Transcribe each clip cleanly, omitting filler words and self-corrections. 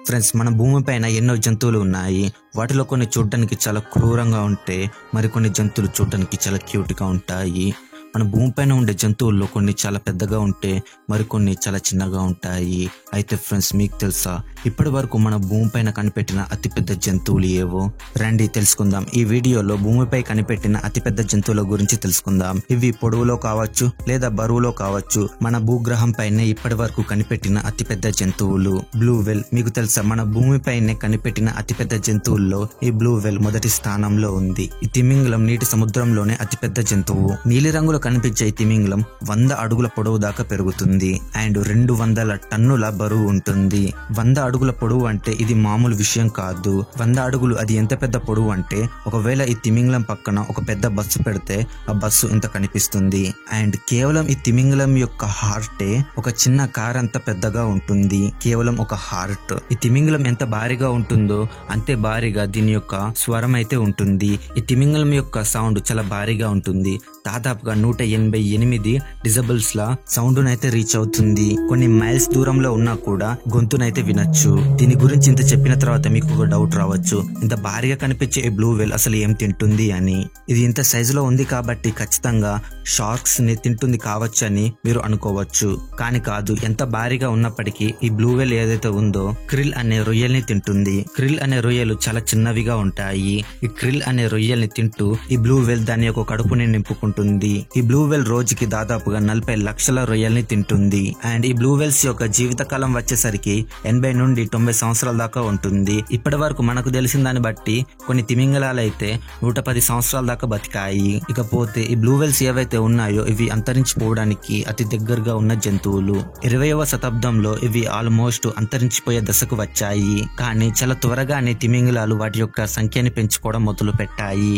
Friends, మన భూమిపైన ఎన్నో జంతువులు ఉన్నాయి. వాటిలో కొన్ని చూడడానికి చాలా క్రూరంగా ఉంటే మరికొన్ని జంతువులు చూడడానికి చాలా క్యూట్గా ఉంటాయి. మన భూమిపైన ఉండే జంతువుల్లో కొన్ని చాలా పెద్దగా ఉంటే మరికొన్ని చాలా చిన్నగా ఉంటాయి. అయితే ఫ్రెండ్స్, మీకు తెలుసా ఇప్పటి వరకు మన భూమిపైన కనిపెట్టిన అతిపెద్ద జంతువులు ఏవో? రండి తెలుసుకుందాం. ఈ వీడియోలో భూమిపై కనిపెట్టిన అతిపెద్ద జంతువుల గురించి తెలుసుకుందాం. ఇవి పొడవులో కావచ్చు లేదా బరువులో కావచ్చు. మన భూగ్రహం పైనే ఇప్పటి వరకు కనిపెట్టిన అతిపెద్ద జంతువులు. బ్లూ వేల్. మీకు తెలుసా మన భూమిపైనే కనిపెట్టిన అతిపెద్ద జంతువుల్లో ఈ బ్లూ వేల్ మొదటి స్థానంలో ఉంది. ఈ తిమింగలం నీటి సముద్రంలోనే అతిపెద్ద జంతువు. నీలి రంగులో కనిపించే ఈ తిమింగలం 100 అడుగుల పొడవు దాకా పెరుగుతుంది అండ్ 200 టన్నుల బరువు ఉంటుంది. 100 అడుగుల పొడవు అంటే ఇది మామూలు విషయం కాదు. 100 అడుగులు అది ఎంత పెద్ద పొడవు అంటే ఒకవేళ ఈ తిమింగలం పక్కన ఒక పెద్ద బస్సు పెడితే ఆ బస్సు ఇంత కనిపిస్తుంది. అండ్ కేవలం ఈ తిమింగలం యొక్క హార్టే ఒక చిన్న కార్ అంత పెద్దగా ఉంటుంది. కేవలం ఒక హార్ట్. ఈ తిమింగలం ఎంత భారీగా ఉంటుందో అంతే భారీగా దీని యొక్క స్వరం అయితే ఉంటుంది. ఈ తిమింగలం యొక్క సౌండ్ చాలా భారీగా ఉంటుంది. దాదాపుగా 188 డిసిబెల్స్ ల సౌండ్ నైతే రీచ్ అవుతుంది. కొన్ని మైల్స్ దూరంలో ఉన్నా కూడా గొంతునైతే వినొచ్చు. దీని గురించి ఇంత చెప్పిన తర్వాత మీకు ఒక డౌట్ రావచ్చు, ఇంత భారీగా కనిపించే ఈ బ్లూ వేల్ అసలు ఏం తింటుంది అని. ఇది ఇంత సైజులో ఉంది కాబట్టి ఖచ్చితంగా షార్క్స్ ని తింటుంది కావచ్చు అని మీరు అనుకోవచ్చు. కానీ కాదు. ఎంత భారీగా ఉన్నప్పటికీ ఈ బ్లూ వేల్ ఏదైతే ఉందో క్రిల్ అనే రొయ్యల్ని తింటుంది. క్రిల్ అనే రొయ్యలు చాలా చిన్నవిగా ఉంటాయి. ఈ క్రిల్ అనే రొయ్యల్ని తింటూ ఈ బ్లూ వేల్ దాని యొక్క కడుపుని నింపుకుంటుంది. ఈ బ్లూ వేల్ రోజుకి దాదాపుగా 40 లక్షల రొయ్యల్ని తింటుంది. అండ్ ఈ బ్లూ వేల్స్ యొక్క జీవితకాలం వచ్చేసరికి 80 నుండి 90 సంవత్సరాల దాకా ఉంటుంది. ఇప్పటి వరకు మనకు తెలిసిన దాన్ని బట్టి కొన్ని తిమింగలాలు అయితే 110 సంవత్సరాల దాకా బతికాయి. ఇకపోతే ఈ బ్లూ వేల్స్ ఏవైతే ఉన్నాయో ఇవి అంతరించిపోవడానికి అతి దగ్గరగా ఉన్న జంతువులు. 20వ శతాబ్దంలో ఇవి ఆల్మోస్ట్ అంతరించిపోయే దశకు వచ్చాయి. కానీ చాలా త్వరగానే తిమింగలాలు వాటి యొక్క సంఖ్యని పెంచుకోవడం మొదలు పెట్టాయి.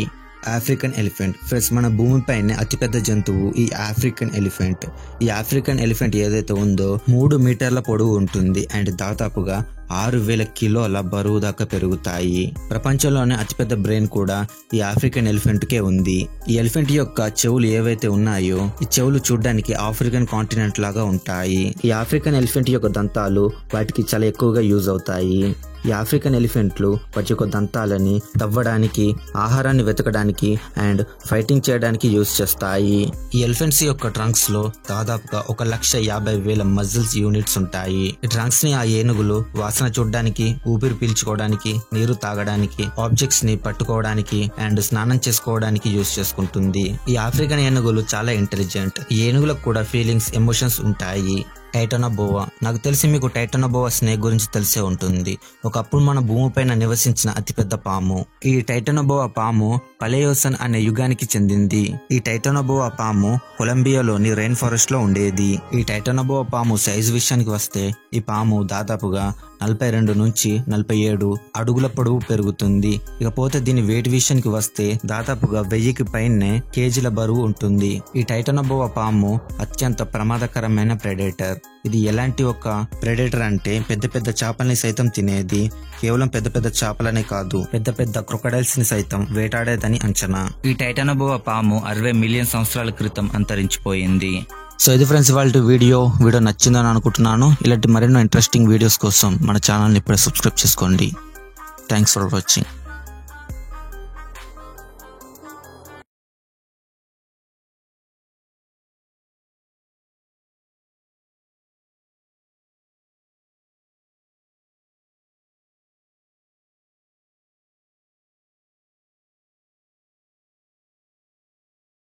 African elephant. ఫ్రెండ్స్, మన భూమిపైనే అతిపెద్ద జంతువు ఈ ఆఫ్రికన్ ఎలిఫెంట్. ఈ ఆఫ్రికన్ ఎలిఫెంట్ ఏదైతే ఉందో 3 మీటర్ల పొడవు ఉంటుంది అండ్ దాదాపుగా 6000 కిలోల బరువు దాకా పెరుగుతాయి. ప్రపంచంలోనే అతిపెద్ద బ్రెయిన్ కూడా ఈ ఆఫ్రికన్ ఎలిఫెంట్ కే ఉంది. ఈ ఎలిఫెంట్ యొక్క చెవులు ఏవైతే ఉన్నాయో ఈ చెవులు చూడడానికి ఆఫ్రికన్ కాంటినెంట్ లాగా ఉంటాయి. ఈ ఆఫ్రికన్ ఎలిఫెంట్ యొక్క దంతాలు వాటికి చాలా ఎక్కువగా యూజ్ అవుతాయి. ఈ ఆఫ్రికన్ ఎలిఫెంట్లు వాటి యొక్క దంతాలని తవ్వడానికి, ఆహారాన్ని వెతకడానికి అండ్ ఫైటింగ్ చేయడానికి యూజ్ చేస్తాయి. ఈ ఎలిఫెంట్స్ యొక్క ట్రంక్స్ లో దాదాపుగా 1,50,000 మజిల్స్ యూనిట్స్ ఉంటాయి. ఈ ట్రంక్స్ ని ఆ ఏనుగులు వాసన చూడడానికి, ఊపిరి పీల్చుకోవడానికి, నీరు తాగడానికి, ఆబ్జెక్ట్స్ ని పట్టుకోవడానికి అండ్ స్నానం చేసుకోవడానికి యూజ్ చేసుకుంటుంది. ఈ ఆఫ్రికన్ ఏనుగులు చాలా ఇంటెలిజెంట్. ఈ ఏనుగులకు కూడా ఫీలింగ్స్, ఎమోషన్స్ ఉంటాయి. టైటానోబోవా. నాకు తెలిసి మీకు టైటానోబోవా స్నేక్ గురించి తెలిసే ఉంటుంది. ఒకప్పుడు మన భూమిపైన నివసించిన అతిపెద్ద పాము. ఈ టైటానోబోవా పాము పలేయోసన్ అనే యుగానికి చెందింది. ఈ టైటానోబోవా పాము కొలంబియాలోని రెయిన్ ఫారెస్ట్ లో ఉండేది. ఈ టైటానోబోవా పాము సైజు విషయానికి వస్తే ఈ పాము దాదాపుగా 42 నుంచి 47 అడుగుల పొడవు పెరుగుతుంది. ఇకపోతే దీని వెయిట్ విషయానికి వస్తే దాదాపుగా 1000కి పైనే కేజీల బరువు ఉంటుంది. ఈ టైటానోబోవా పాము అత్యంత ప్రమాదకరమైన ప్రెడేటర్. ఇది ఎలాంటి ఒక ప్రెడేటర్ అంటే పెద్ద పెద్ద చేపల్ని సైతం తినేది. కేవలం పెద్ద పెద్ద చేపలనే కాదు, పెద్ద పెద్ద క్రొకడైల్స్ ని సైతం వేటాడేదని అంచనా. ఈ టైటానోబోవా పాము 60 మిలియన్ సంవత్సరాల క్రితం అంతరించిపోయింది. సో ఇది ఫ్రెండ్స్ ఇవాళ వీడియో నచ్చిందని అనుకుంటున్నాను. ఇలాంటి మరెన్నో ఇంట్రెస్టింగ్ వీడియోస్ కోసం మన ఛానల్ని ఇప్పుడే సబ్స్క్రైబ్ చేసుకోండి. Thanks for watching.